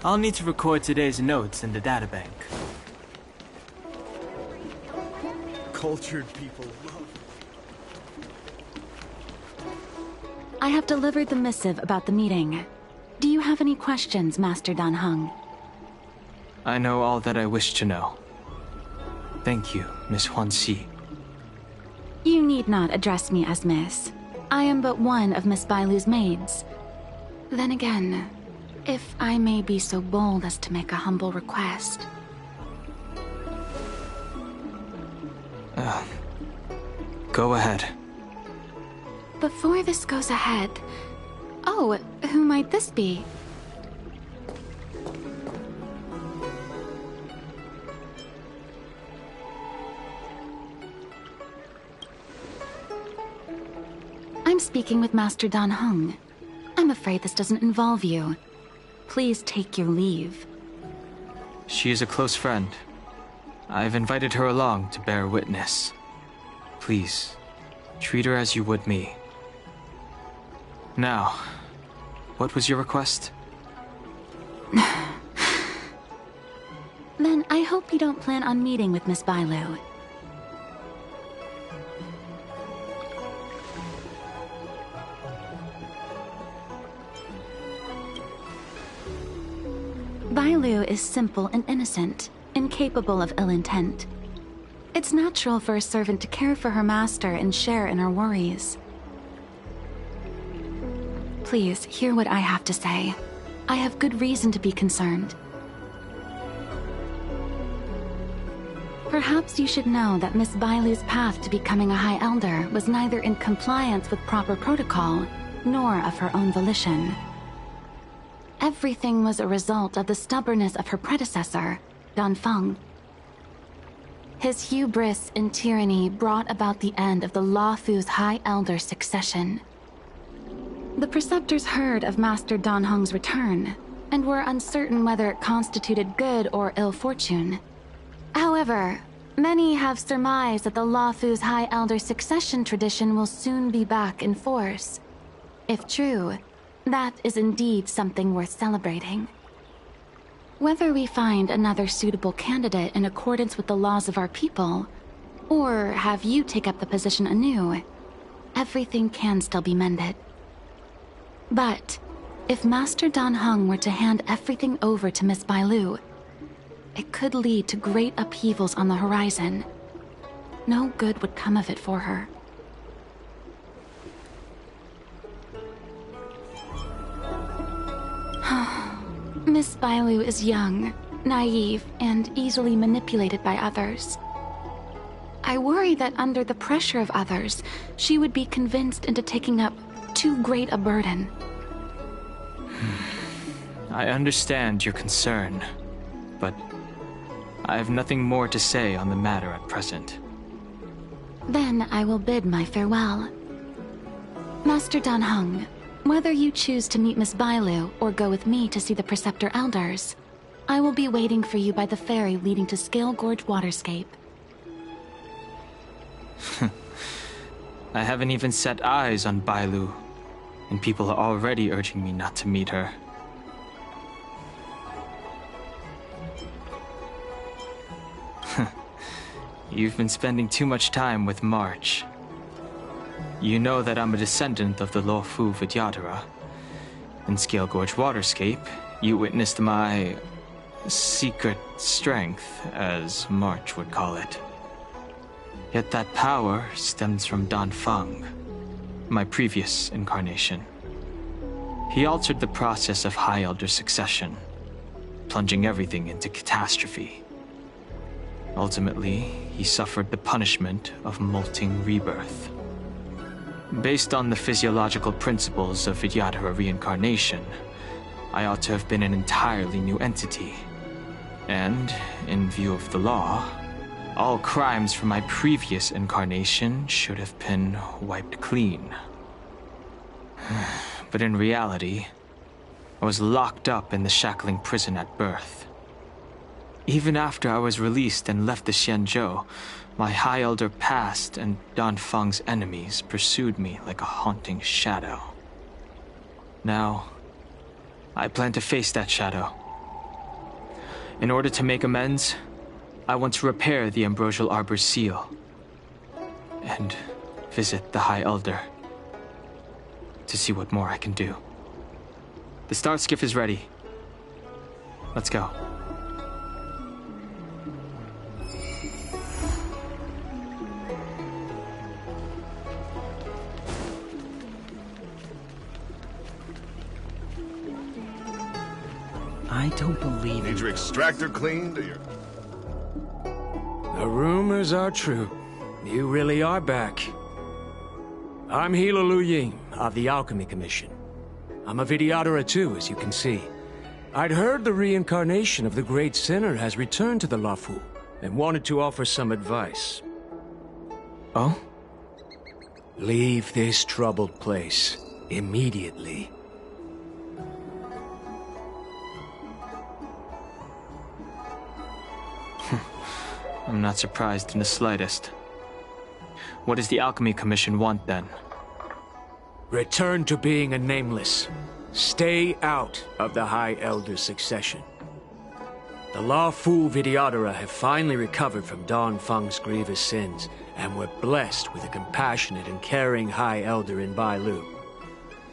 I'll need to record today's notes in the databank. Cultured people love. I have delivered the missive about the meeting. Do you have any questions, Master Dan Heng? I know all that I wish to know. Thank you, Miss Huanxi. You need not address me as Miss. I am but one of Miss Bailu's maids. Then again, if I may be so bold as to make a humble request. Go ahead. Before this goes ahead... Oh, who might this be? I'm speaking with Master Dan Heng. I'm afraid this doesn't involve you. Please take your leave. She is a close friend. I've invited her along to bear witness. Please, treat her as you would me. Now, what was your request? Then I hope you don't plan on meeting with Miss Bailu. Bailu is simple and innocent, incapable of ill intent. It's natural for a servant to care for her master and share in her worries. Please, hear what I have to say. I have good reason to be concerned. Perhaps you should know that Miss Bailu's path to becoming a High Elder was neither in compliance with proper protocol, nor of her own volition. Everything was a result of the stubbornness of her predecessor, Dan Feng. His hubris and tyranny brought about the end of the Luofu's High Elder succession. The Preceptors heard of Master Dan Heng's return, and were uncertain whether it constituted good or ill fortune. However, many have surmised that the Luofu's High Elder succession tradition will soon be back in force. If true, that is indeed something worth celebrating. Whether we find another suitable candidate in accordance with the laws of our people, or have you take up the position anew, everything can still be mended. But if Master Dan Heng were to hand everything over to Miss Bailu, it could lead to great upheavals on the horizon. No good would come of it for her. Miss Bailu is young, naive, and easily manipulated by others. I worry that under the pressure of others, she would be convinced into taking up too great a burden. I understand your concern, but I have nothing more to say on the matter at present. Then I will bid my farewell. Master Dan Heng, whether you choose to meet Miss Bailu or go with me to see the Preceptor Elders, I will be waiting for you by the ferry leading to Scale Gorge Waterscape. I haven't even set eyes on Bailu, and people are already urging me not to meet her. You've been spending too much time with March. You know that I'm a descendant of the Luofu Vidyadhara. In Scale Gorge Waterscape, you witnessed my secret strength, as March would call it. Yet that power stems from Dan Feng, my previous incarnation. He altered the process of High Elder succession, plunging everything into catastrophe. Ultimately, he suffered the punishment of molting rebirth. Based on the physiological principles of Vidyadhara reincarnation, I ought to have been an entirely new entity. And, in view of the law, all crimes from my previous incarnation should have been wiped clean. But in reality, I was locked up in the shackling prison at birth. Even after I was released and left the Xianzhou, my High Elder past and Dan Feng's enemies pursued me like a haunting shadow. Now, I plan to face that shadow In order to make amends, I want to repair the Ambrosial Arbor's seal and visit the High Elder to see what more I can do. The star skiff is ready. Let's go. I don't believe Need it. your extractor cleaned or your... The rumors are true. You really are back. I'm Hilo Lu Ying of the Alchemy Commission. I'm a Vidyadhara too, as you can see. I'd heard the reincarnation of the Great Sinner has returned to the Luofu and wanted to offer some advice. Oh? Leave this troubled place immediately. I'm not surprised in the slightest. What does the Alchemy Commission want, then? Return to being a nameless. Stay out of the High Elder's succession. The Luofu Vidyadhara have finally recovered from Don Feng's grievous sins, and were blessed with a compassionate and caring High Elder in Bailu.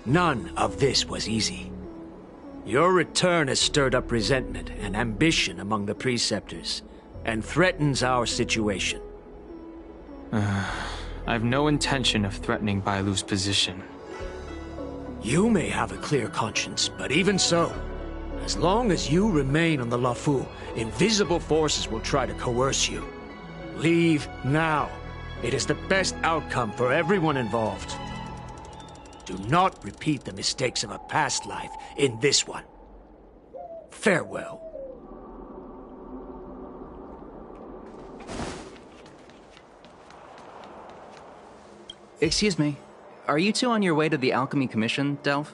None of this was easy. Your return has stirred up resentment and ambition among the preceptors, and threatens our situation. I've no intention of threatening Bailu's position. You may have a clear conscience, but even so, as long as you remain on the Luofu, invisible forces will try to coerce you. Leave now. It is the best outcome for everyone involved. Do not repeat the mistakes of a past life in this one. Farewell. Excuse me. Are you two on your way to the Alchemy Commission, Delph?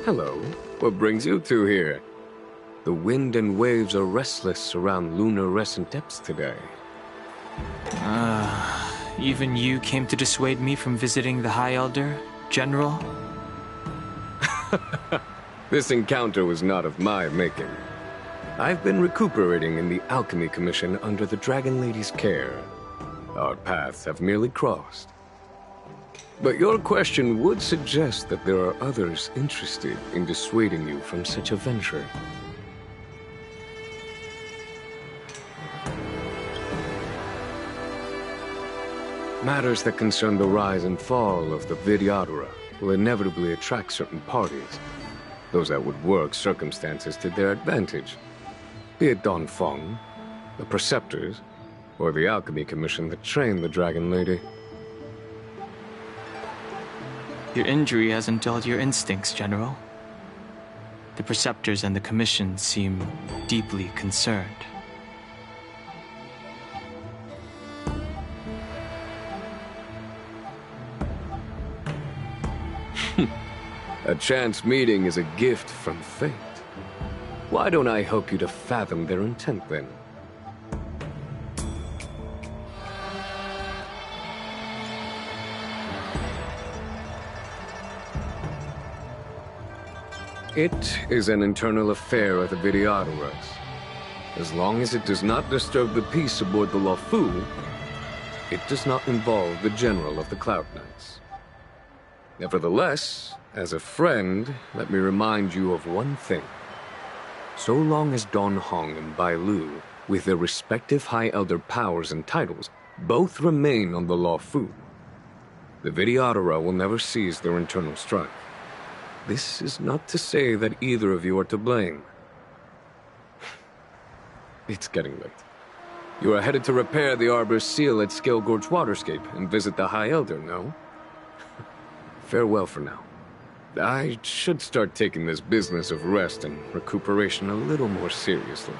Hello. What brings you two here? The wind and waves are restless around lunar-rescent depths today. Even you came to dissuade me from visiting the High Elder, General? This encounter was not of my making. I've been recuperating in the Alchemy Commission under the Dragon Lady's care. Our paths have merely crossed. But your question would suggest that there are others interested in dissuading you from such a venture. Matters that concern the rise and fall of the Vidyadhara will inevitably attract certain parties. Those that would work circumstances to their advantage. Be it Don Feng, the Preceptors, or the Alchemy Commission that trained the Dragon Lady. Your injury hasn't dulled your instincts, General. The Preceptors and the Commission seem deeply concerned. A chance meeting is a gift from fate. Why don't I help you to fathom their intent, then? It is an internal affair of the Vidyadharas. As long as it does not disturb the peace aboard the Luofu, it does not involve the General of the Cloud Knights. Nevertheless, as a friend, let me remind you of one thing. So long as Don Hong and Bai Lu, with their respective High Elder powers and titles, both remain on the Luofu, the Vidyadhara will never cease their internal strife. This is not to say that either of you are to blame. It's getting late. You are headed to repair the Arbor's seal at Scale Gorge Waterscape and visit the High Elder, no? Farewell for now. I should start taking this business of rest and recuperation a little more seriously.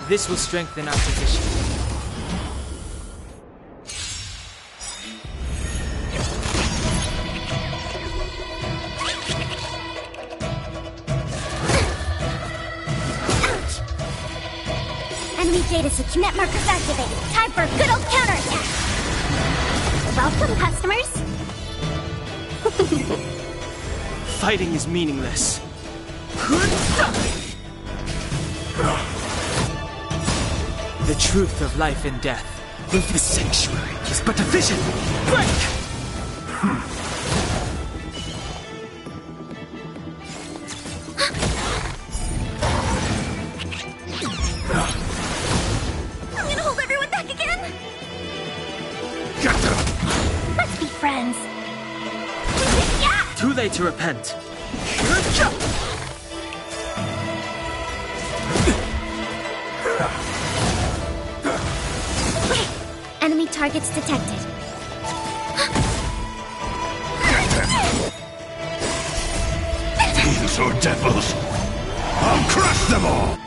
This will strengthen our position. Enemy data secure. Net markers activated. Time for a good old counterattack. Welcome, customers. Fighting is meaningless. The truth of life and death. The sanctuary is but a vision. Break! I'm gonna hold everyone back again. Get them! Let's be friends. Yeah! Too late to repent. Enemy targets detected. Demons or devils! I'll crush them all!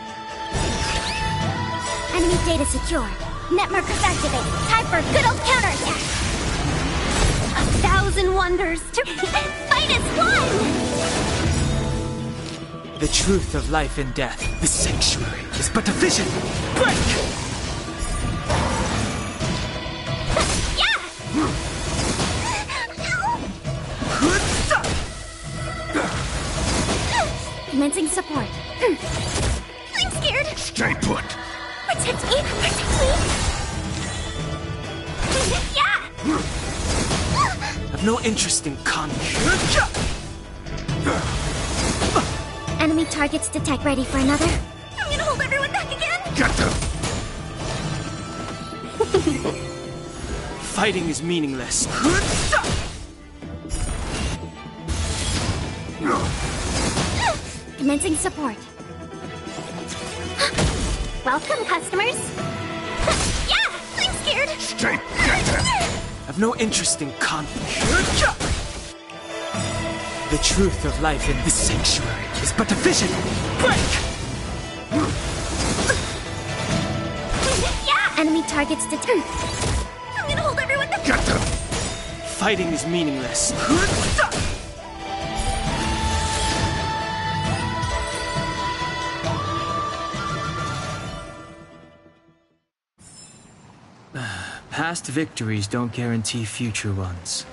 Enemy data secure. Net markers activated. Time for a good old counterattack. 1,000 wonders to fight as one! The truth of life and death. The sanctuary is but a vision. Break! Commencing support. I'm scared. Stay put! Protect me! Protect me! Yeah! I've no interest in Enemy targets detect. Ready for another? I'm gonna hold everyone back again! Get them! Fighting is meaningless. Commencing support. Welcome, customers. Yeah! I'm scared. Stay! Get them! I've no interest in conflict. The truth of life in this sanctuary is but a vision. Break! Yeah! Enemy targets detect. I'm gonna hold everyone back. Get them! Fighting is meaningless. Past victories don't guarantee future ones.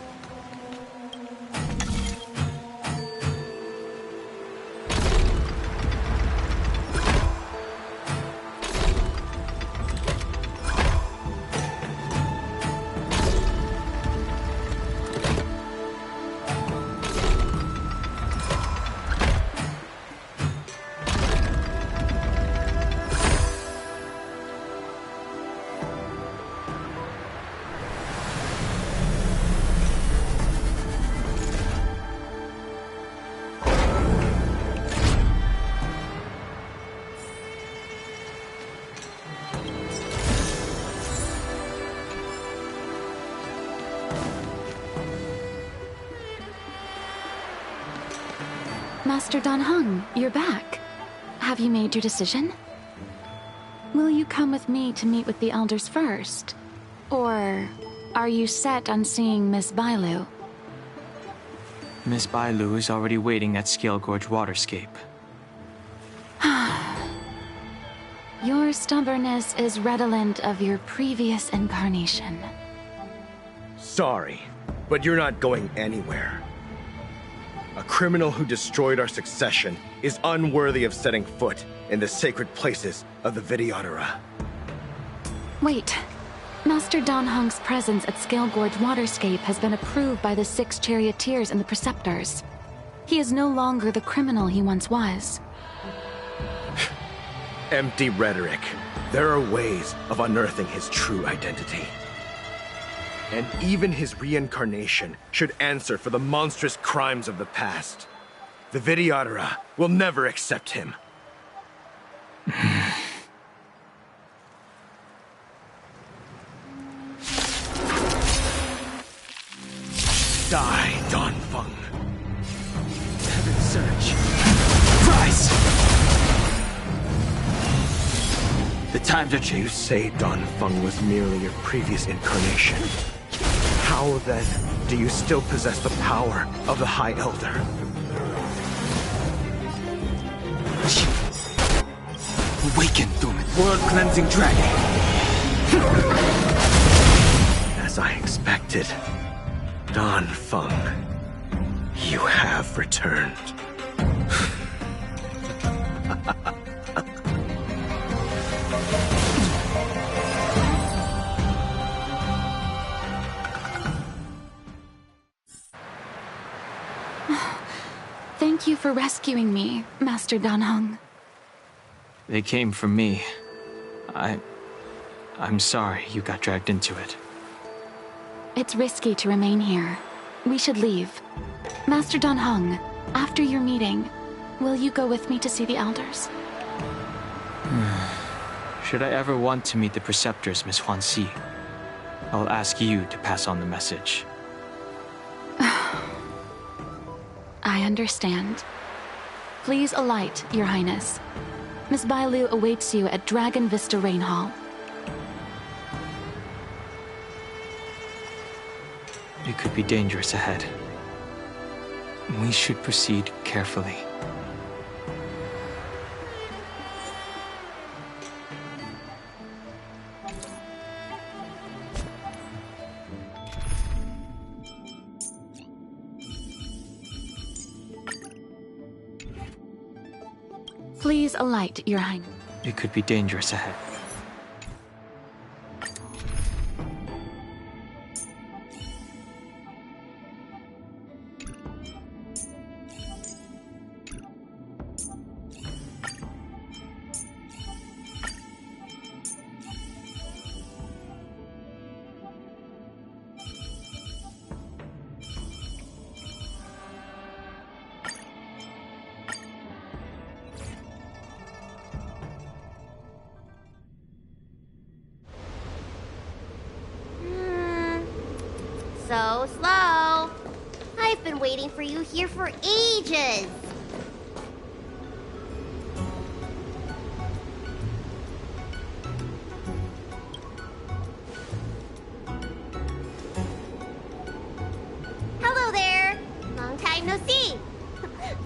Master Dan Heng, you're back. Have you made your decision? Will you come with me to meet with the elders first? Or are you set on seeing Miss Bailu? Miss Bailu is already waiting at Scale Gorge Waterscape. Your stubbornness is redolent of your previous incarnation. Sorry, but you're not going anywhere. A criminal who destroyed our succession is unworthy of setting foot in the sacred places of the Vidyadhara. Wait. Master Dan Heng's presence at Scale Gorge Waterscape has been approved by the 6 charioteers and the preceptors. He is no longer the criminal he once was. Empty rhetoric. There are ways of unearthing his true identity. And even his reincarnation should answer for the monstrous crimes of the past. The Vidyadhara will never accept him. Die, Dan Feng. Heaven surge. Rise! The times are You changed. say Dan Feng was merely your previous incarnation. How, then, do you still possess the power of the High Elder? Awaken, Doom. world-cleansing dragon. As I expected, Don Feng, you have returned. Thank you for rescuing me, Master Dan Heng. They came for me. I'm sorry you got dragged into it. It's risky to remain here. We should leave. Master Dan Heng, after your meeting, will you go with me to see the elders? Should I ever want to meet the preceptors, Miss Huanxi, I'll ask you to pass on the message. I understand. Please alight, Your Highness. Miss Bailu awaits you at Dragon Vista Rain Hall. It could be dangerous ahead. We should proceed carefully. Please alight, Your Highness. It could be dangerous ahead. So slow. I've been waiting for you here for ages. Hello there. Long time no see.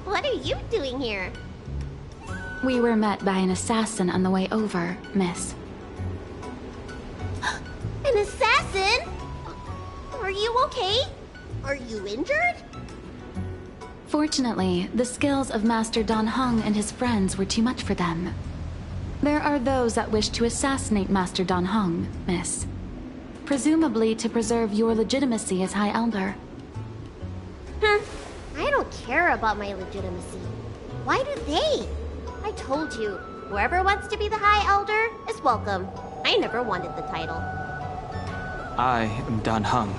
What are you doing here? We were met by an assassin on the way over, miss. An assassin? Are you okay? Are you injured? Fortunately, the skills of Master Dan Heng and his friends were too much for them. There are those that wish to assassinate Master Dan Heng, miss. Presumably to preserve your legitimacy as High Elder. I don't care about my legitimacy. Why do they? I told you, whoever wants to be the High Elder is welcome. I never wanted the title. I am Dan Heng.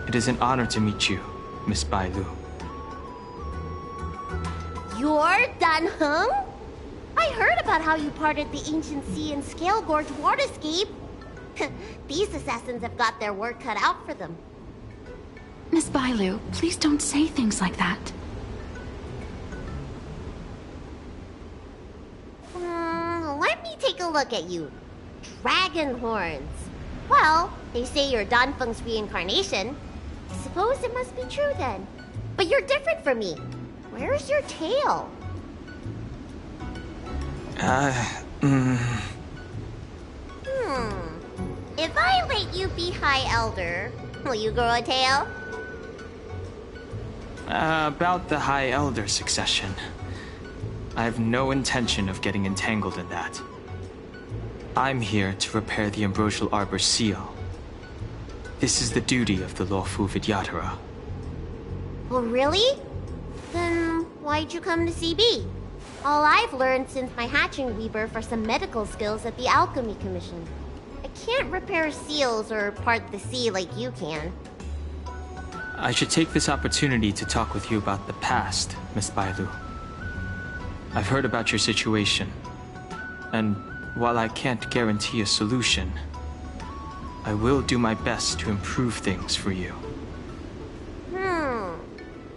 It is an honor to meet you, Miss Bailu. You're Dan Heng? I heard about how you parted the ancient sea and Scale Gorge waterscape. These assassins have got their work cut out for them. Miss Bailu, please don't say things like that. Let me take a look at you. Dragon horns. Well, they say you're Dan Feng's reincarnation. I suppose it must be true then. But you're different from me. Where's your tail? If I let you be High Elder, will you grow a tail? About the High Elder succession. I have no intention of getting entangled in that. I'm here to repair the Ambrosial Arbor's seal. This is the duty of the lawful Vidyadhara. Oh, really? Then why'd you come to CB? All I've learned since my hatching weaver for some medical skills at the Alchemy Commission. I can't repair seals or part the sea like you can. I should take this opportunity to talk with you about the past, Miss Bailu. I've heard about your situation, and while I can't guarantee a solution, I will do my best to improve things for you.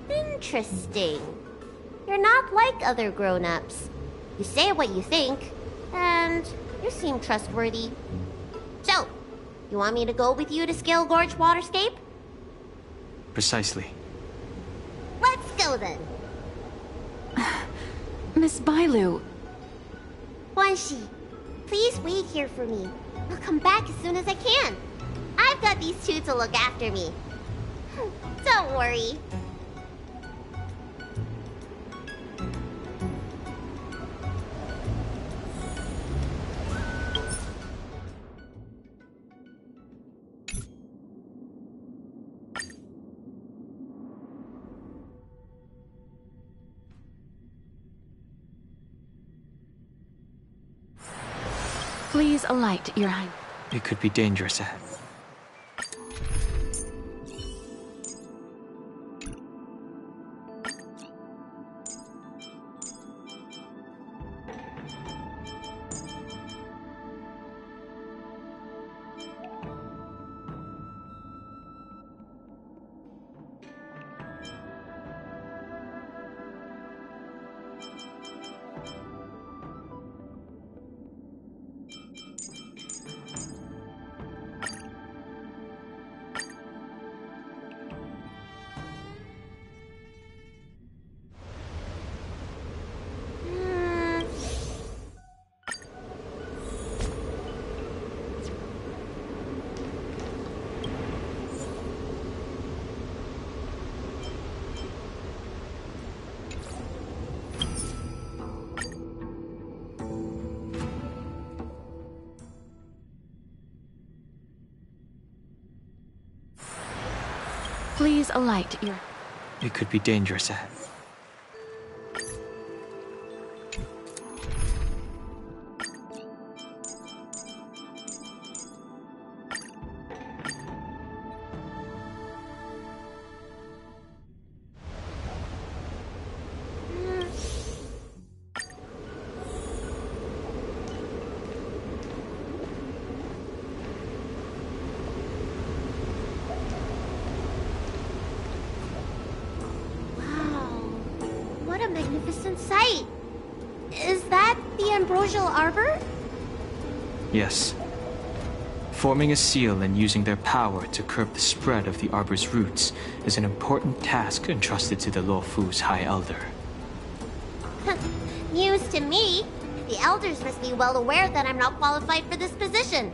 Interesting. You're not like other grown-ups. You say what you think, and you seem trustworthy. So, you want me to go with you to Scale Gorge Waterscape? Precisely. Let's go then. Miss Bailu. Huanxi, Please wait here for me. I'll come back as soon as I can. I've got these two to look after me. Don't worry. Please alight, Your Highness. It could be dangerous ahead. Please alight, Your... It could be dangerous ahead. What a magnificent sight! Is that the ambrosial arbor? Yes. Forming a seal and using their power to curb the spread of the arbor's roots is an important task entrusted to the Luofu's High Elder. News to me. The elders must be well aware that I'm not qualified for this position.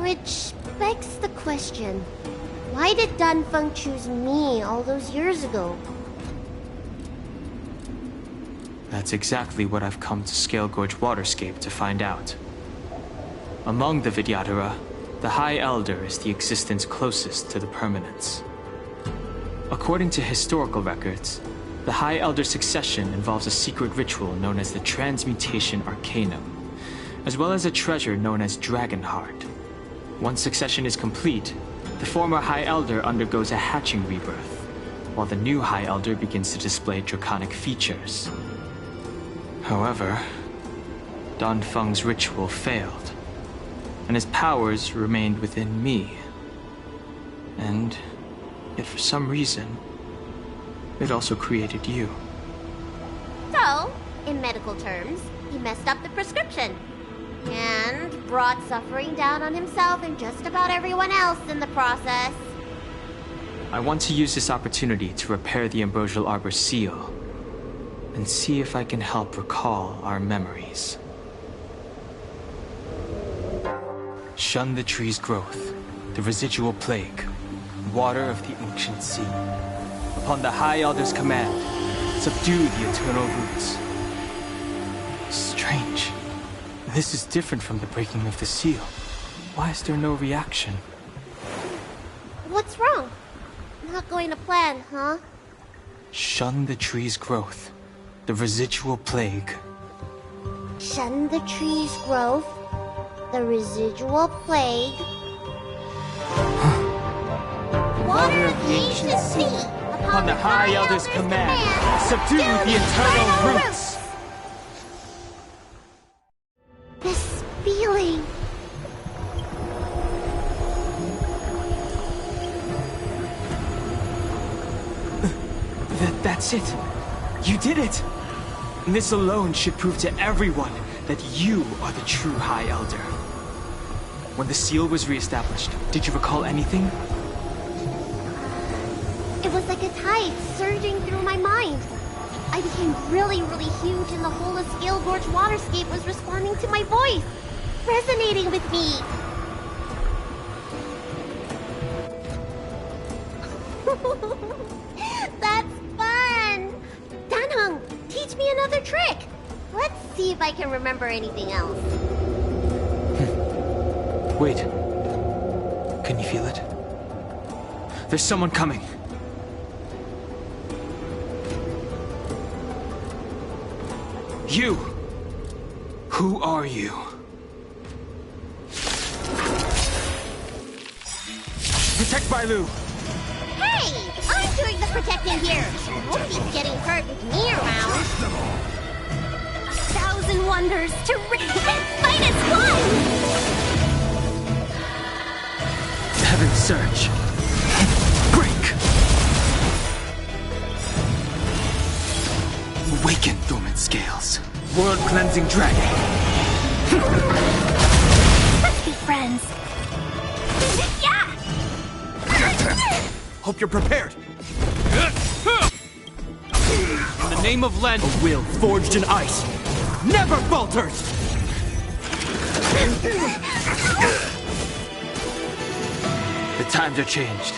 Which begs the question, why did Danfeng choose me all those years ago? That's exactly what I've come to Scale Gorge Waterscape to find out. Among the Vidyadhara, the High Elder is the existence closest to the permanence. According to historical records, the High Elder succession involves a secret ritual known as the Transmutation Arcanum, as well as a treasure known as Dragon Heart. Once succession is complete, the former High Elder undergoes a hatching rebirth, while the new High Elder begins to display draconic features. However, Danfeng's ritual failed, and his powers remained within me. And yet for some reason, it also created you. So, in medical terms, he messed up the prescription. And brought suffering down on himself and just about everyone else in the process. I want to use this opportunity to repair the ambrosial arbor seal, and see if I can help recall our memories. Shun the tree's growth, the residual plague, water of the ancient sea. Upon the High Elder's command, subdue the eternal roots. Strange. This is different from the breaking of the seal. Why is there no reaction? What's wrong? Not going to plan, huh? Shun the tree's growth, the residual plague. Shun the tree's growth, the residual plague. Water of the ancient sea. Upon the High Elder's command, subdue the eternal roots. This feeling. That's it. You did it. This alone should prove to everyone that you are the true High Elder. When the seal was reestablished, did you recall anything? It was like a tide surging through my mind. I became really, really huge and the whole of Scale Gorge waterscape was responding to my voice, resonating with me. That's fun! Danheng, teach me another trick. Let's see if I can remember anything else. Wait. Can you feel it? There's someone coming. You! Who are you? Protect Bailu! Hey! I'm doing the protecting here! Nobody's getting hurt with me around. 1,000 wonders to fight as one! Heaven's Surge. Break! Awaken, dormant scales. World-cleansing dragon. Let's be friends. Yeah! Hope you're prepared. In the name of Len, A will forged in ice never falters! the times are changed.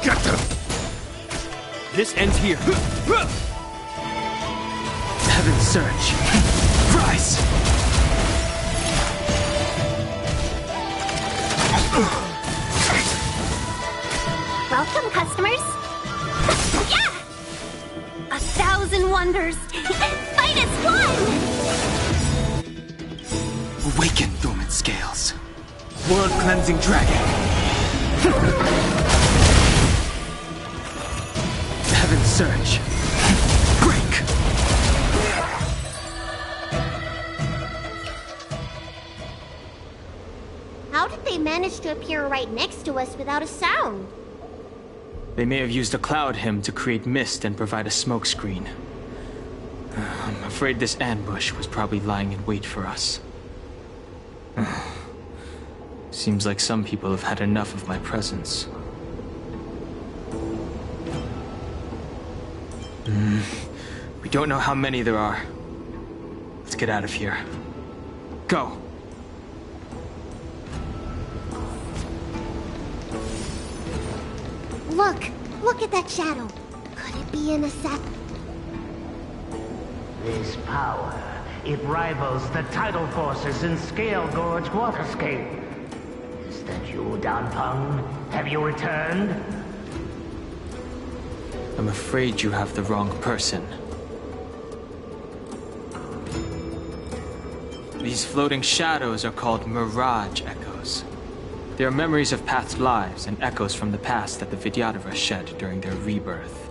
Get them! This ends here. Heaven's Surge. Rise! Welcome, customers. Yeah! 1,000 wonders. Fight as one! Awaken, dormant scales. World-cleansing dragon. Heaven's Surge. Break! How did they manage to appear right next to us without a sound? They may have used a cloud hymn to create mist and provide a smokescreen. I'm afraid this ambush was probably lying in wait for us. Seems like some people have had enough of my presence. We don't know how many there are. Let's get out of here. Go! Look at that shadow. Could it be in a sap? This power, it rivals the tidal forces in Scale Gorge waterscape. Is that you, Danfeng? Have you returned? I'm afraid you have the wrong person. These floating shadows are called Mirage Echoes. They are memories of past lives and echoes from the past that the Vidyadhara shed during their rebirth.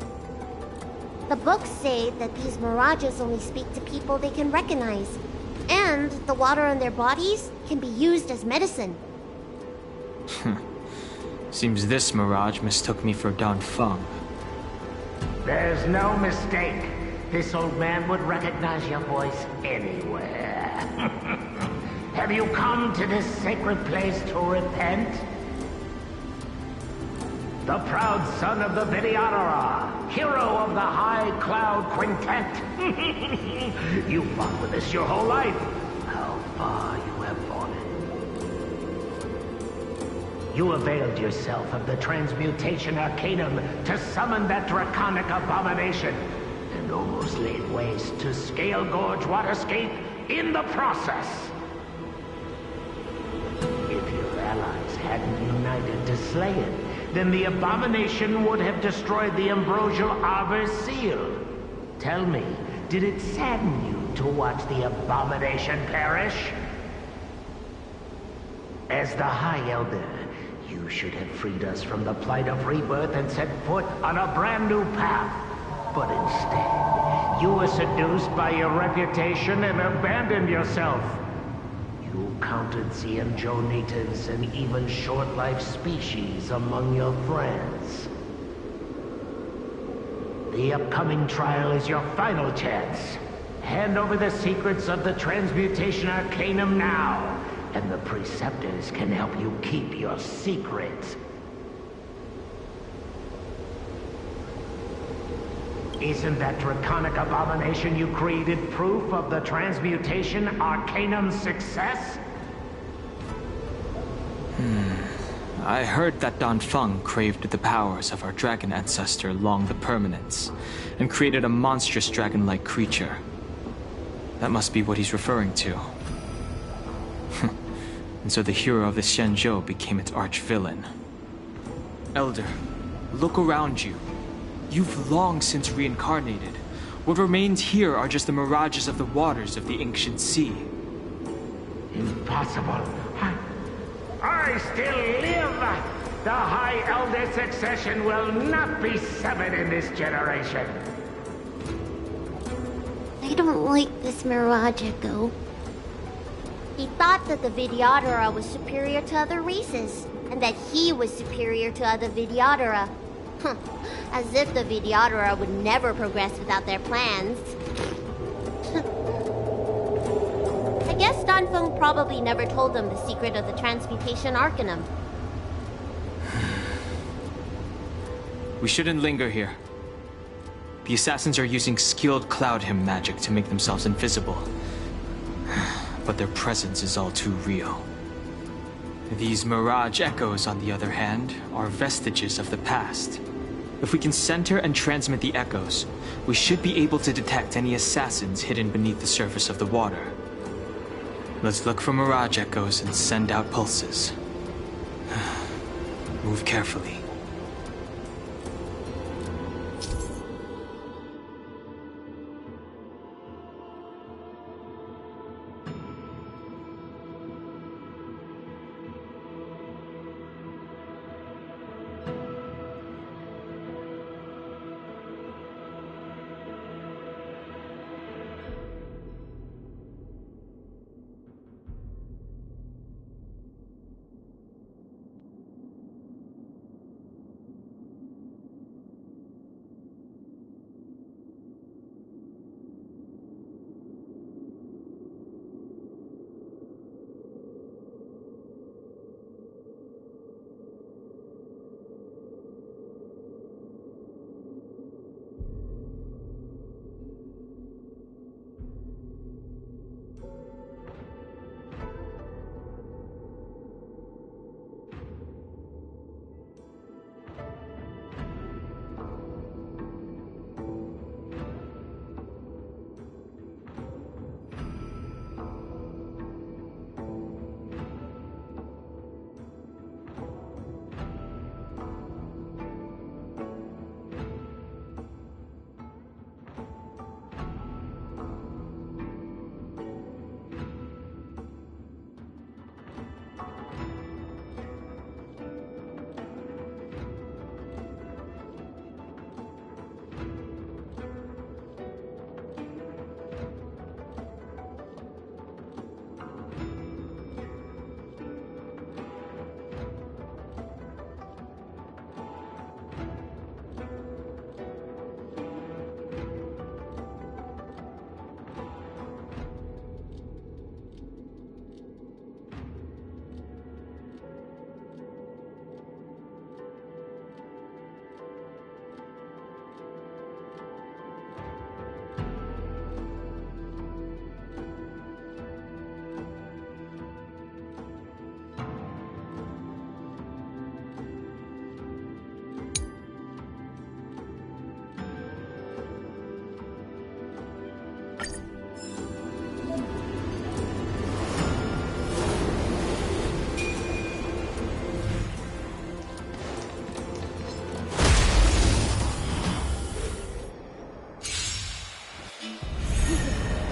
The books say that these mirages only speak to people they can recognize. And the water on their bodies can be used as medicine. Seems this mirage mistook me for Danfeng. There's no mistake. This old man would recognize your voice anywhere. Have you come to this sacred place to repent? The proud son of the Vidyadhara, hero of the High Cloud Quintet. You fought with us your whole life. How far you have fallen. You availed yourself of the Transmutation Arcanum to summon that draconic abomination, and almost laid waste to Scale Gorge waterscape in the process. If your allies hadn't united to slay it, then the abomination would have destroyed the ambrosial Arbor's seal. Tell me, did it sadden you to watch the abomination perish? As the High Elder, you should have freed us from the plight of rebirth and set foot on a brand new path. But instead, you were seduced by your reputation and abandoned yourself. You counted Xianzhou and even short-life species among your friends. The upcoming trial is your final chance. Hand over the secrets of the Transmutation Arcanum now, and the preceptors can help you keep your secrets. Isn't that draconic abomination you created proof of the transmutation arcanum's success? I heard that Don Feng craved the powers of our dragon ancestor Long the Permanence, and created a monstrous dragon-like creature. That must be what he's referring to. And so the hero of the Xianzhou became its arch-villain. Elder, look around you. You've long since reincarnated. What remains here are just the mirages of the waters of the ancient sea. Impossible. I still live! The High Elder succession will not be severed in this generation. I don't like this Mirage Echo. He thought that the Vidyadhara was superior to other races, and that he was superior to other Vidyadhara. As if the Vidyadhara would never progress without their plans. I guess Don Feng probably never told them the secret of the transmutation arcanum. We shouldn't linger here. The assassins are using skilled cloud hymn magic to make themselves invisible. But their presence is all too real. These mirage echoes, on the other hand, are vestiges of the past. If we can center and transmit the echoes, we should be able to detect any assassins hidden beneath the surface of the water. Let's look for mirage echoes and send out pulses. Move carefully.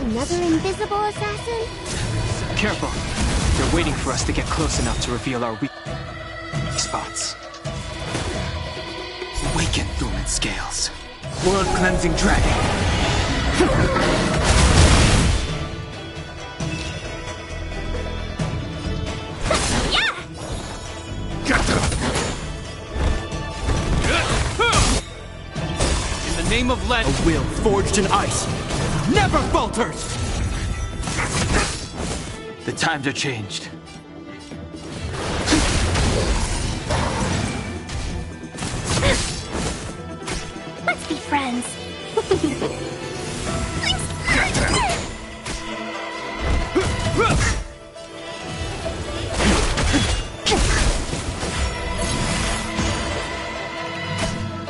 Another invisible assassin? Careful. They're waiting for us to get close enough to reveal our weak spots. Awaken, dormant scales. World-cleansing dragon. In the name of Len, a will forged in ice never falters! The times are changed. Let's be friends.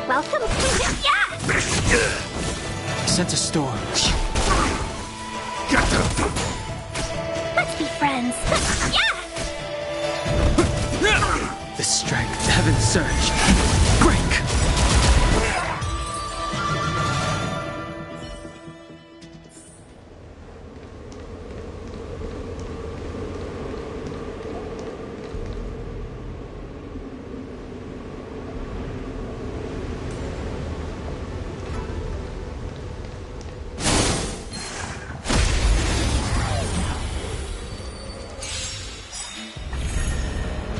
Welcome. Yeah! Sense a storm. Let's be friends. Yeah! The strength, heaven's surge. Break!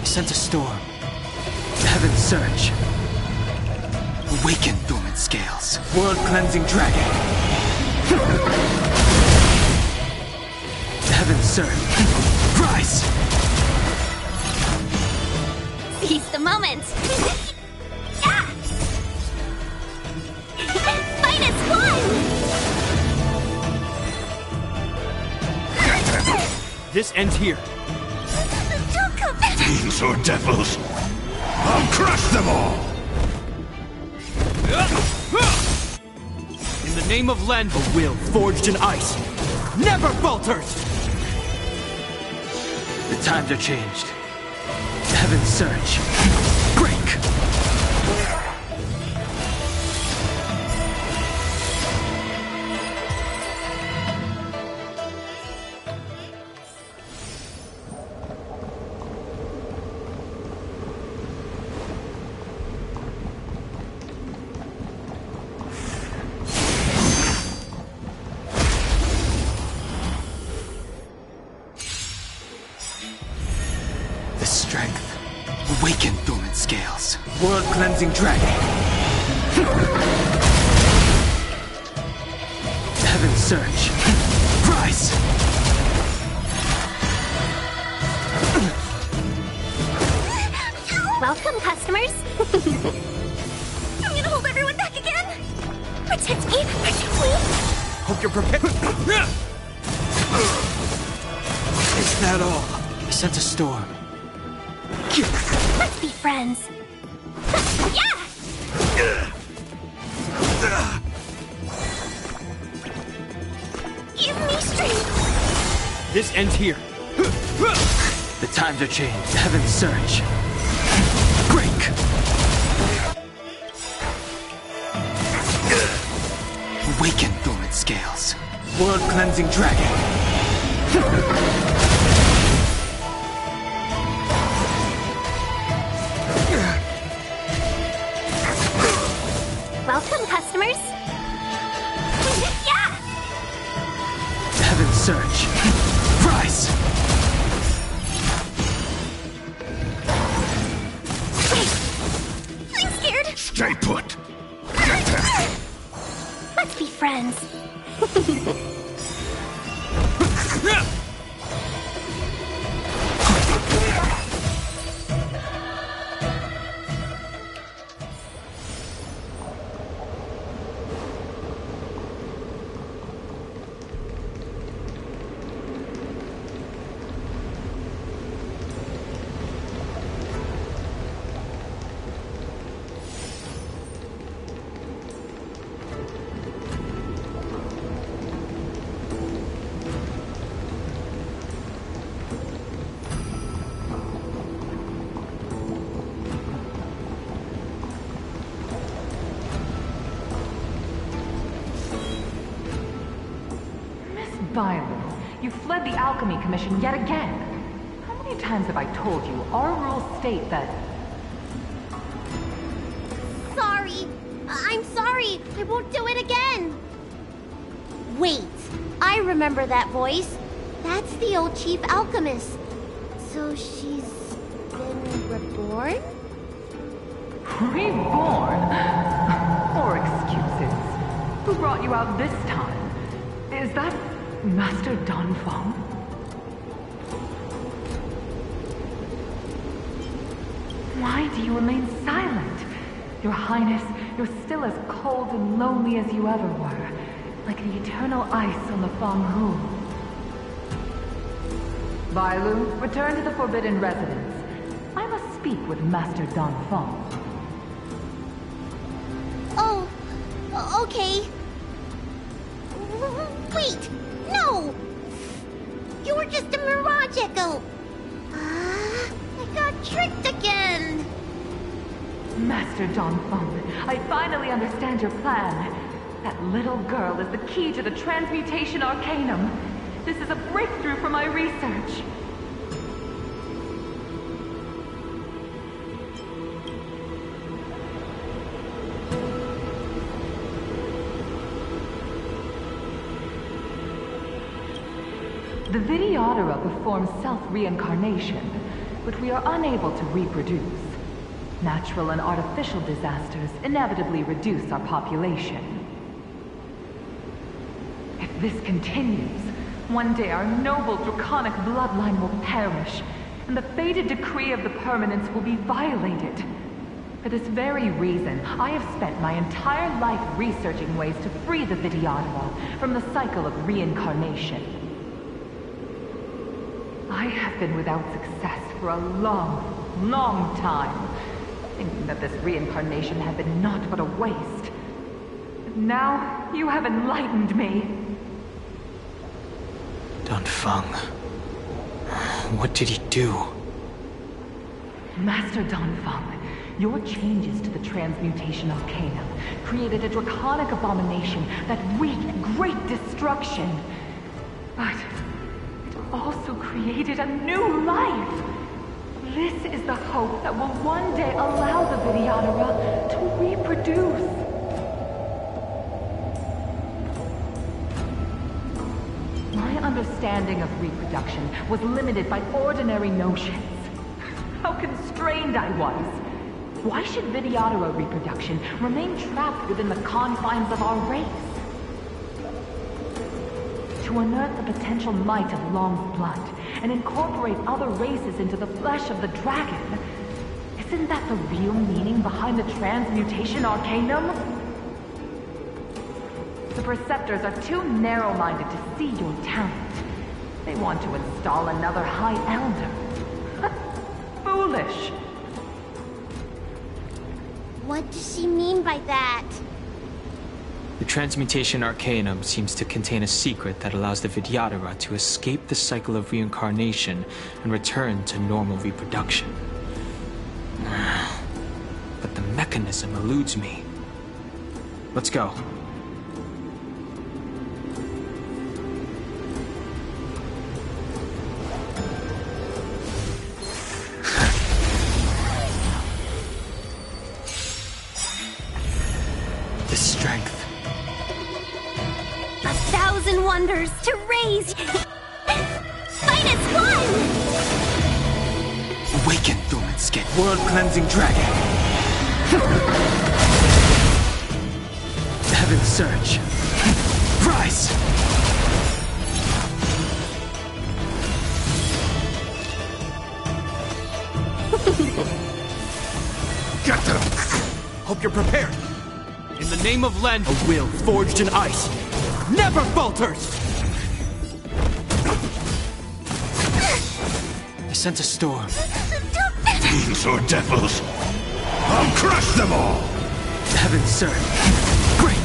Sense a storm. Heaven's surge. Awaken dormant scales. World-cleansing dragon. Heaven's surge. Rise! Seize the moment. Yeah! Fight as one! This ends here. Don't come back! Fiends or devils, I'll crush them all! In the name of Len, a will forged in ice never falters! The times are changed. Heaven's surge. Break! The strength. Awaken dormant scales. World-cleansing dragon. Heaven's surge. Rise! Welcome, customers. I'm gonna hold everyone back again. Protect me, protect me. Hope you're prepared. Is that all? I sense a storm. Let's be friends. Yeah! Give me strength. This ends here. The times are changed. Heaven's surge. Break! Awaken dormant scales. World-cleansing dragon. Welcome, customers. Yeah! Heaven's surge. Rise! I'm scared. Stay put! Let's be friends. Violet, you fled the Alchemy Commission yet again. How many times have I told you our rules state that... Sorry. I'm sorry. I won't do it again. Wait. I remember that voice. That's the old chief alchemist. So she's been reborn? Reborn? Or excuses. Who brought you out this time? Is that Master Don Fong? Why do you remain silent? Your Highness, you're still as cold and lonely as you ever were, like the eternal ice on the Fanghu. Bailu, return to the Forbidden Residence. I must speak with Master Danfeng. Oh, okay. Wait, no! You were just a mirage echo. I got tricked again. Master Danfeng, I finally understand your plan. That little girl is the key to the Transmutation Arcanum. This is a breakthrough for my research. The Vidyadhara performs self-reincarnation, but we are unable to reproduce. Natural and artificial disasters inevitably reduce our population. If this continues, one day our noble draconic bloodline will perish, and the fated decree of the permanence will be violated. For this very reason, I have spent my entire life researching ways to free the Vidyadhara from the cycle of reincarnation. I have been without success for a long time, thinking that this reincarnation had been naught but a waste. But now, you have enlightened me. Danfeng. What did he do? Master Danfeng, your changes to the Transmutation Arcanum created a draconic abomination that wreaked great destruction. But it also created a new life. This is the hope that will one day allow the Vidyadhara to reproduce. My understanding of reproduction was limited by ordinary notions. How constrained I was. Why should Vidyadhara reproduction remain trapped within the confines of our race? To unearth the potential might of Long's blood and incorporate other races into the flesh of the dragon, isn't that the real meaning behind the Transmutation Arcanum? The Preceptors are too narrow-minded to see your talent. They want to install another High Elder. Foolish. What does she mean by that? The Transmutation Arcanum seems to contain a secret that allows the Vidyadhara to escape the cycle of reincarnation and return to normal reproduction. But the mechanism eludes me. Let's go. The strength. 1,000 wonders to raise. Minus one! Awaken, dormant skin. World-cleansing dragon. Heaven's surge. Rise! Get them! Hope you're prepared. In the name of Len, a will forged in ice never falters! I sense a storm. Demons or devils, I'll crush them all! Heaven's surge. Break!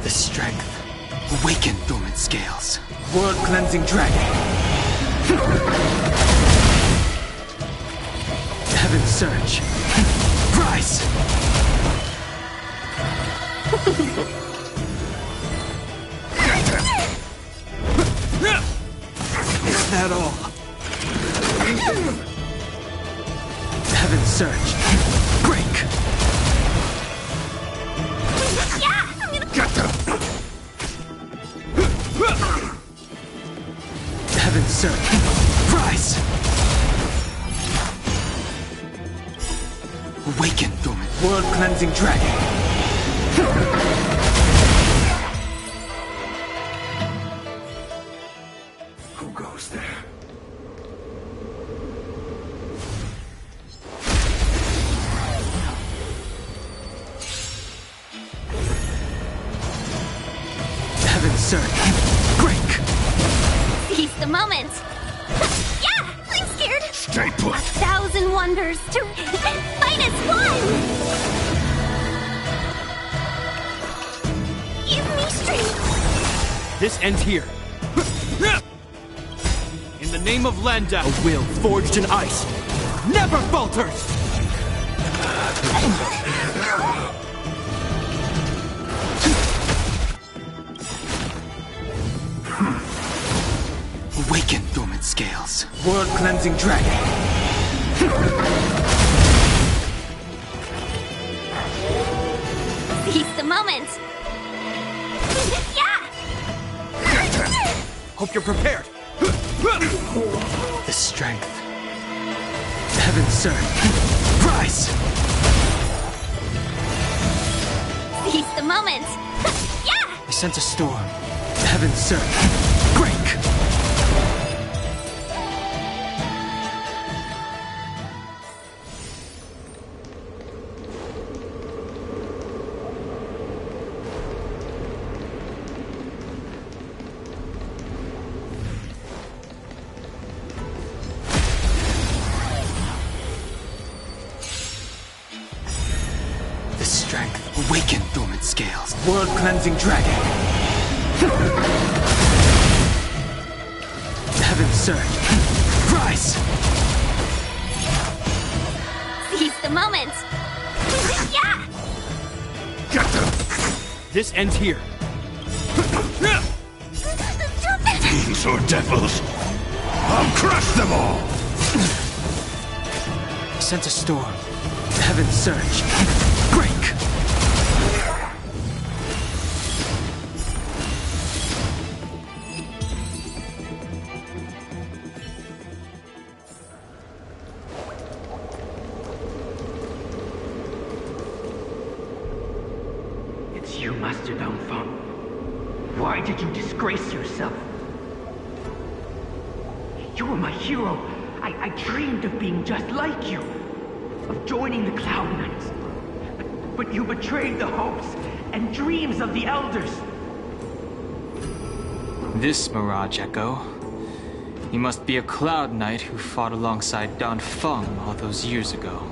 The strength. Awaken, dormant scales. World-cleansing dragon. Heaven's surge. Rise! Is that all? Heaven's surge. Break! Get them! Heaven's surge. Rise! Awaken, dormant. World-cleansing dragon. Who goes there? Heaven's surge. Break! Seize the moment. Yeah, I'm scared. Stay put. 1,000 wonders to minus one. Give me strength. This ends here. In the name of Landa, a will forged in ice never falters! Awaken, dormant scales. World-cleansing dragon. Seize the moment. Yeah. Hope you're prepared. The strength. Heaven's surge. Rise! Seize the moment. Yeah. I sense a storm. Heaven's surge. Break! The strength. Awaken, dormant scales. World-cleansing dragon. Heaven's surge. Rise! Seize the moment. Yeah. Get them! This ends here. Fiends or devils! I'll crush them all! I sense a storm. Heaven's surge. Break! It's you, Master Dongfeng. Why did you disgrace yourself? You were my hero. I dreamed of being just like you. Of joining the Cloud Knights. But you betrayed the hopes and dreams of the Elders. This Mirage Echo. You must be a Cloud Knight who fought alongside Don Feng all those years ago.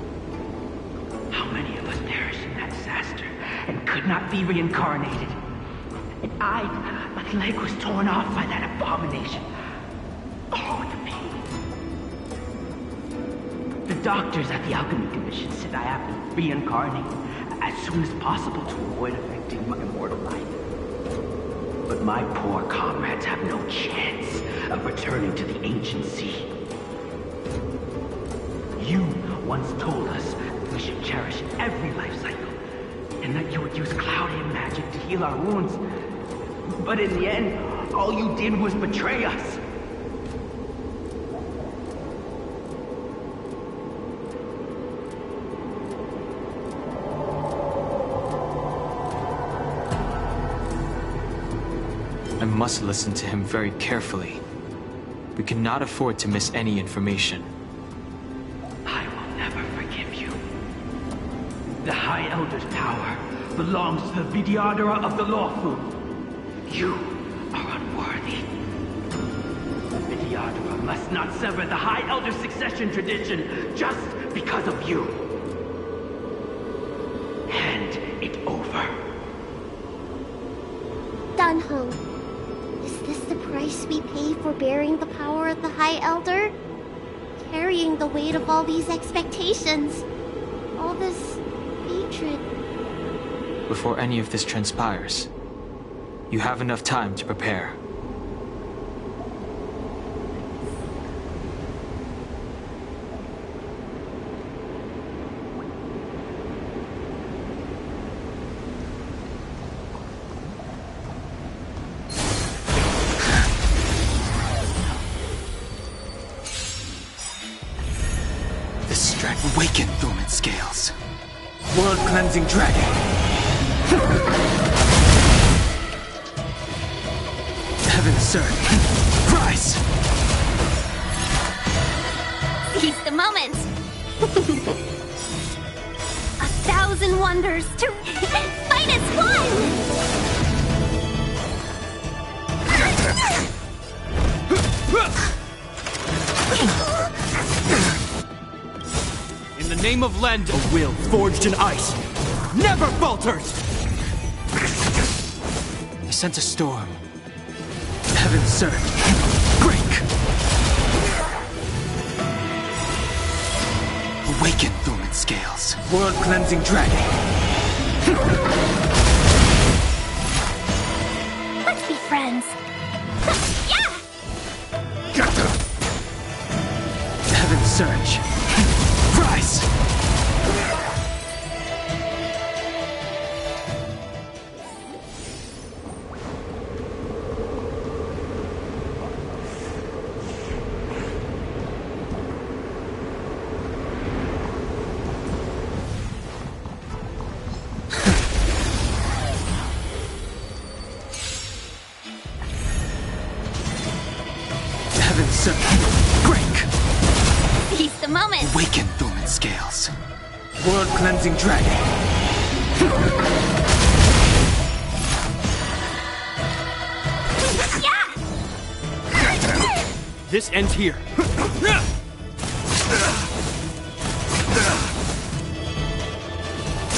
How many of us perished in that disaster and could not be reincarnated? And my leg was torn off by that abomination. Oh, the pain. The doctors at the Alchemy Commission said I have to reincarnate as soon as possible to avoid affecting my immortal life. But my poor comrades have no chance of returning to the ancient sea. You once told us we should cherish every life cycle, and that you would use Cloudian magic to heal our wounds. But in the end, all you did was betray us. I must listen to him very carefully. We cannot afford to miss any information. I will never forgive you. The High Elder's power belongs to the Vidyadhara of the Lawful. You are unworthy. The Vidyadhara must not sever the High Elder succession tradition just because of you. Hand it over. Dunhong, is this the price we pay for bearing the power of the High Elder? Carrying the weight of all these expectations. All this hatred. Before any of this transpires, you have enough time to prepare. The strength awaken dormant scales. World-cleansing dragon. Heaven surge. Rise! Seize the moment. 1,000 wonders to fight as one. In the name of Lend, a will forged in ice never falters! I sense a storm. Heaven surge. Break! Awaken, dormant scales. World-cleansing dragon. Let's be friends. Yeah! Heaven surge. Rise! Heaven surge. Break! Seize the moment. Awaken, dormant scales. World-cleansing dragon. Yeah! This ends here.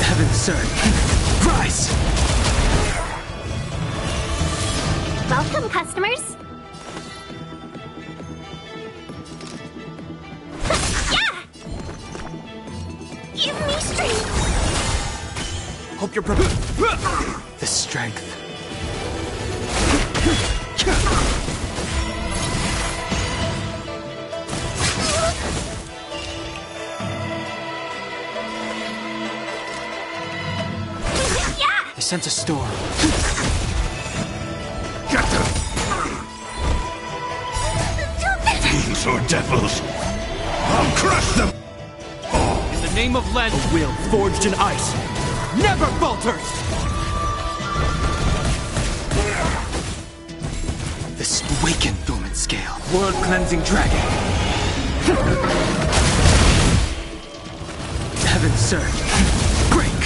Heaven surge. Rise! Welcome, customers. Yeah! Give me strength. Hope you're prepared. The strength. Yeah! I sense a storm. Fiends or devils, I'll crush them! In the name of Lend, a will forged in ice never falters! This awaken, dormant scale. World-cleansing dragon. Heaven surge. Break!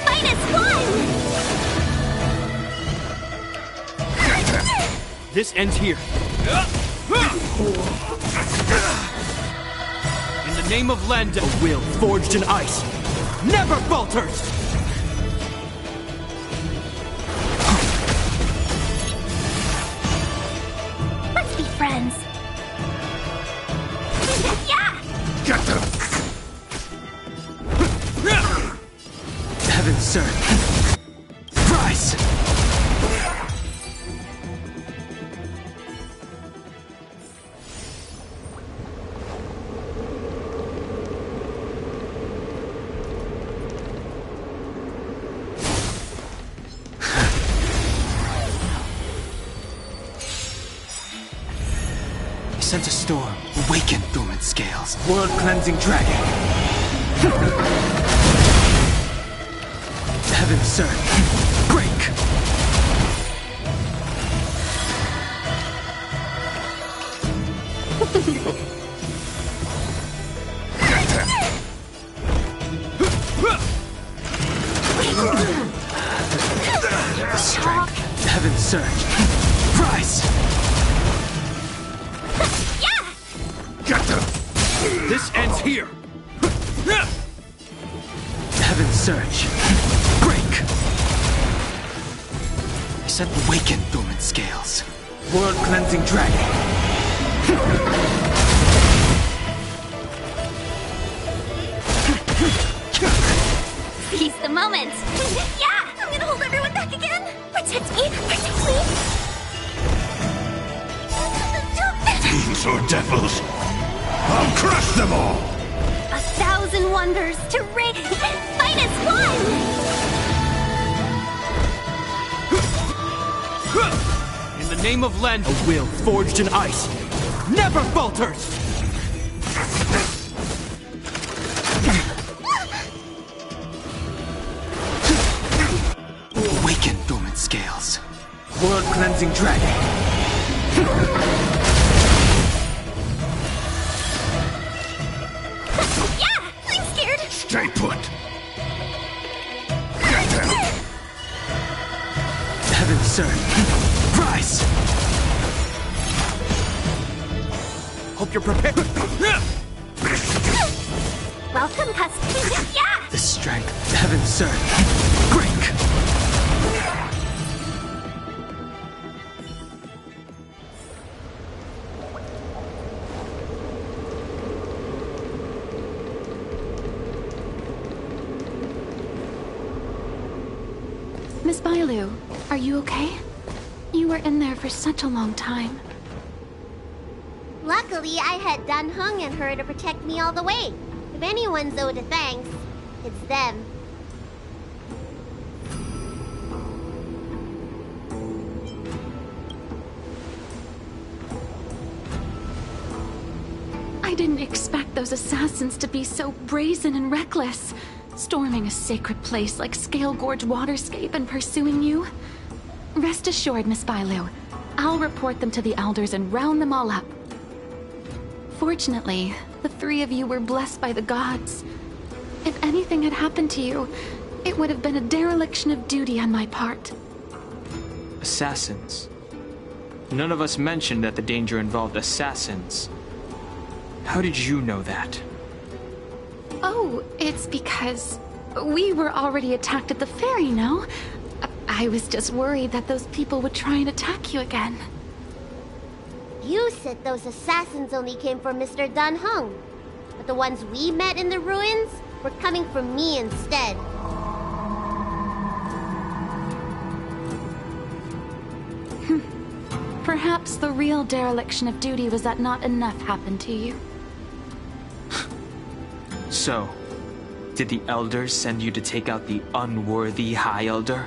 Fight as one! This ends here. In the name of Lend, a will forged in ice never falters! Let's be friends. Yeah! Heaven surge. Rise! I sense a storm. Awaken, dormant scales. World-cleansing dragon. Heaven surge. Break! The strength. Heaven surge. Rise! This ends here. Heaven surge. Break! I set awaken, dormant scales. World-cleansing dragon. Seize the moment. Yeah! I'm gonna hold everyone back again. Protect me! Protect me! Fiends or devils, I'll crush them all! 1,000 wonders to rig. Fight as one! In the name of Lend, a will forged in ice never falters! World-cleansing dragon. Yeah! I'm scared! Stay put! Get down! Heaven, sir. Rise! Hope you're prepared. Welcome, customer. Yeah! The strength. Heaven, sir. Break! Miss Bailu, are you okay? You were in there for such a long time. Luckily, I had Dun Hung and her to protect me all the way. If anyone's owed a thanks, it's them. I didn't expect those assassins to be so brazen and reckless, storming a sacred place like Scale Gorge Waterscape and pursuing you. Rest assured, Miss Bailu, I'll report them to the elders and round them all up. Fortunately, the three of you were blessed by the gods. If anything had happened to you, it would have been a dereliction of duty on my part. Assassins. None of us mentioned that the danger involved assassins. How did you know that? Oh, it's because we were already attacked at the ferry, no? I was just worried that those people would try and attack you again. You said those assassins only came for Mr. Dun Hung, but the ones we met in the ruins were coming for me instead. Perhaps the real dereliction of duty was that not enough happened to you. So, did the elders send you to take out the unworthy High Elder?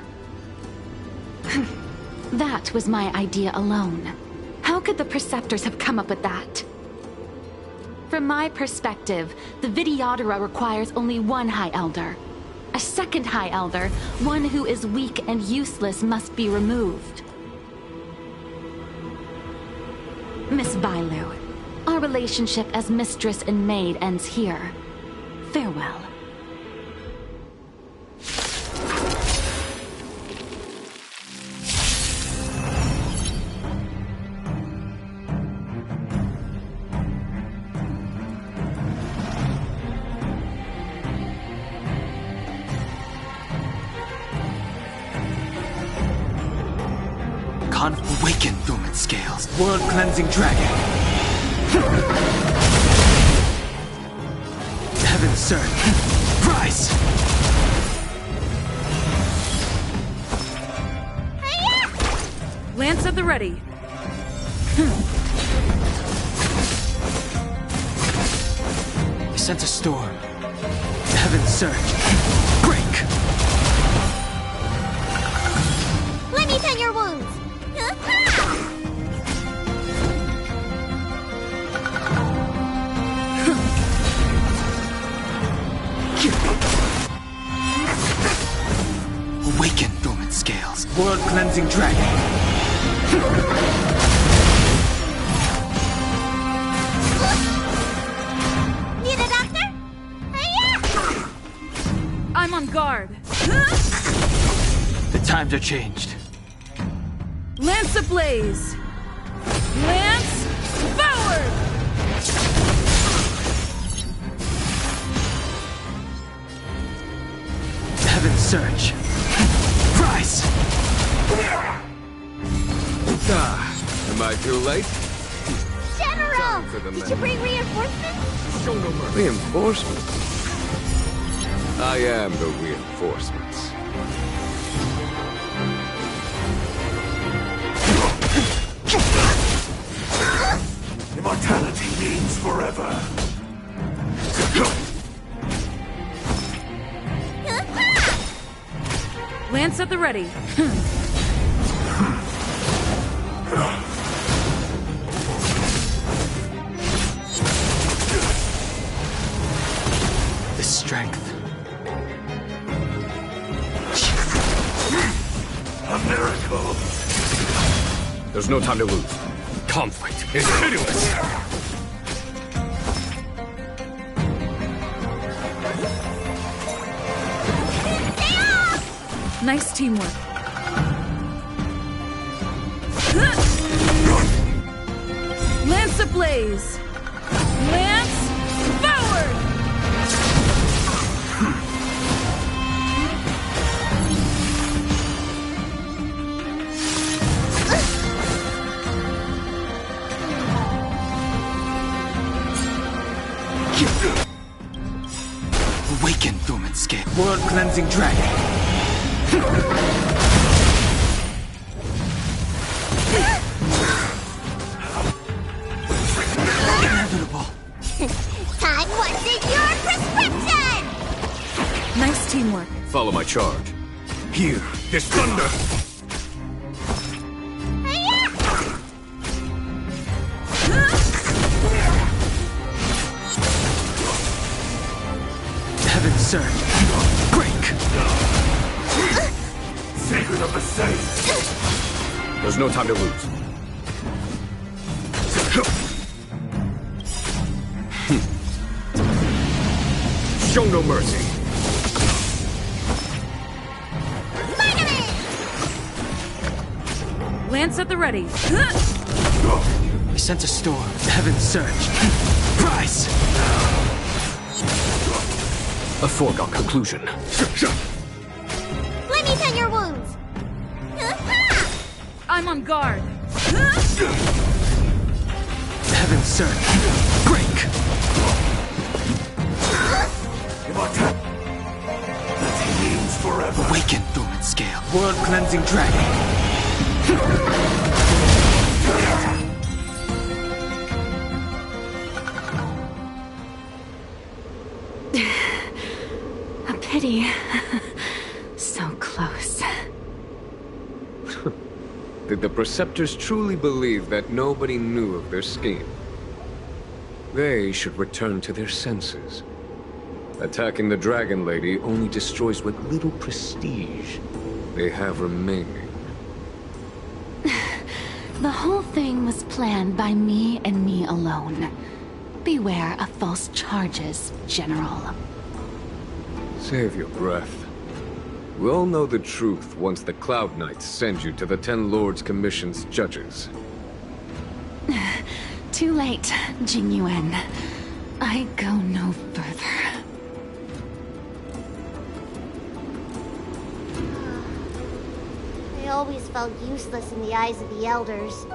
That was my idea alone. How could the Preceptors have come up with that? From my perspective, the Videodora requires only one High Elder. A second High Elder, one who is weak and useless, must be removed. Miss Bailu, our relationship as mistress and maid ends here. Farewell. Awaken, Lumen Scales. World-cleansing dragon. Heaven, sir. Rise! Lance at the ready. I sense a storm. Heaven, surge. Break! Let me tend your wounds! Awaken, Lumen Scales. World-cleansing dragon. Need a doctor? Hiya! I'm on guard. The times are changed. Lance ablaze! Lance forward! Heaven surge. Rise! Am I too late? General! Time for the Did men. you bring reinforcements? Show no mercy. Reinforcements? I am the reinforcements. Immortality means forever. Lance at the ready. The strength. A miracle. There's no time to lose. Conflict is pitiless! Nice teamwork. Lance ablaze! Lance forward! Awaken, Dormant Scale. World-cleansing dragon. Inevitable. Time wasted your prescription! Nice teamwork. Follow my charge. Here, this thunder! Heaven surge. Break! Sacred of the Saints! There's no time to lose. Show no mercy. Lance at the ready. We sense a storm. Heaven surge. Prize! A foregone conclusion. Let me tend your wounds! I'm on guard. Heaven surge. Break! That heals forever. Awaken, Dormant Scale. World-cleansing dragon. A pity. So close. Did the Preceptors truly believe that nobody knew of their scheme? They should return to their senses. Attacking the Dragon Lady only destroys what little prestige they have remaining. The whole thing was planned by me and me alone. Beware of false charges, General. Save your breath. We'll know the truth once the Cloud Knights send you to the Ten Lords Commission's judges. Too late, Jing Yuan. I go no further. I always felt useless in the eyes of the Elders.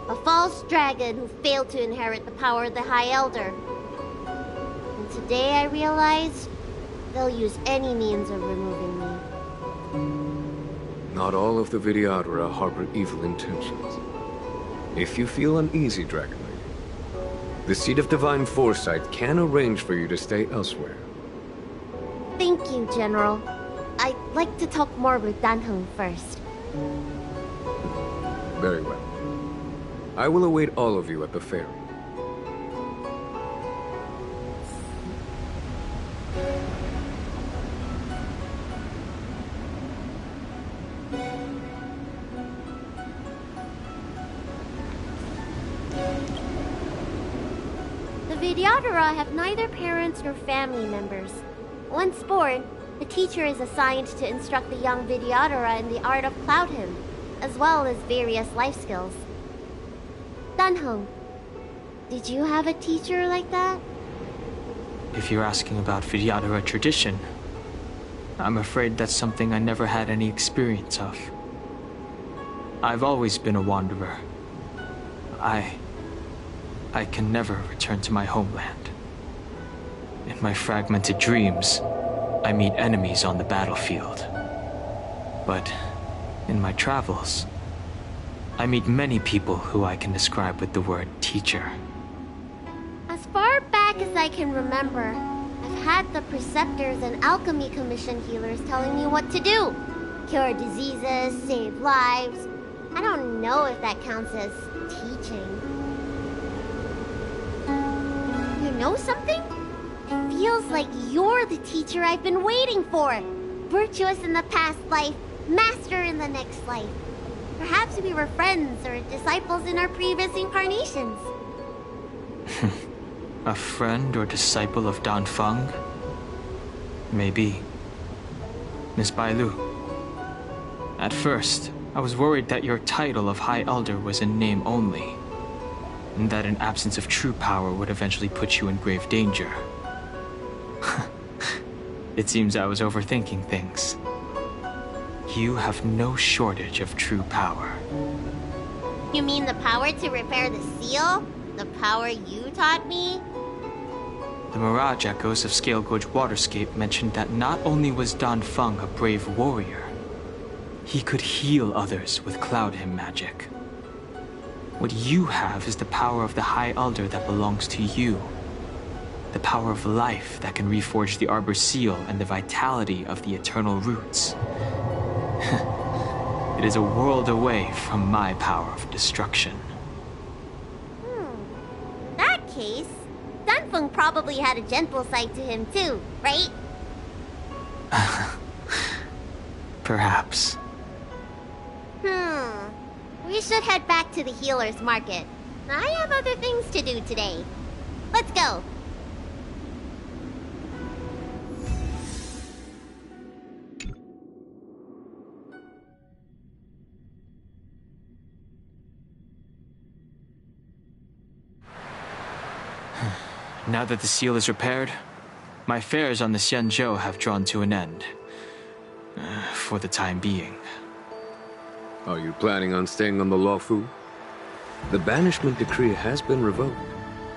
A false dragon who failed to inherit the power of the High Elder. And today I realized they'll use any means of removing me. Not all of the Vidyadhara harbor evil intentions. If you feel uneasy, Dragon Lady, the Seat of Divine Foresight can arrange for you to stay elsewhere. Thank you, General. I'd like to talk more with Danheng first. Very well. I will await all of you at the ferry. The Vidyadhara have neither parents nor family members. Once born, the teacher is assigned to instruct the young Vidyadhara in the art of Cloud Hymn, as well as various life skills. Danheng, did you have a teacher like that? If you're asking about Vidyadhara tradition, I'm afraid that's something I never had any experience of. I've always been a wanderer. I can never return to my homeland. In my fragmented dreams, I meet enemies on the battlefield. But in my travels, I meet many people who I can describe with the word teacher. As far back as I can remember, I've had the Preceptors and Alchemy Commission healers telling me what to do. Cure diseases, save lives. I don't know if that counts as teaching. You know something? It feels like you're the teacher I've been waiting for. Virtuous in the past life, master in the next life. Perhaps we were friends or disciples in our previous incarnations. A friend or disciple of Dan Feng? Maybe. Miss Bailu. At first, I was worried that your title of High Elder was in name only, and that an absence of true power would eventually put you in grave danger. It seems I was overthinking things. You have no shortage of true power. You mean the power to repair the seal? The power you taught me? The Mirage Echoes of Scale Gorge Waterscape mentioned that not only was Dan Feng a brave warrior, he could heal others with Cloud Hymn magic. What you have is the power of the High Elder that belongs to you. The power of life that can reforge the Arbor Seal and the vitality of the Eternal Roots. It is a world away from my power of destruction. In that case, Dunfeng probably had a gentle side to him too, right? Perhaps. We should head back to the healer's market. I have other things to do today. Let's go. Now that the seal is repaired, my affairs on the Xianzhou have drawn to an end. For the time being. Are you planning on staying on the Luofu? The banishment decree has been revoked,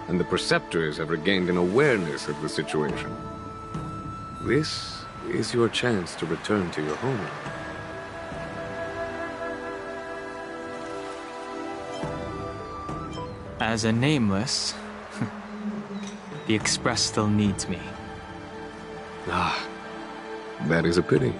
and the preceptors have regained an awareness of the situation. This is your chance to return to your homeland. As a nameless, the Express still needs me. Ah, that is a pity.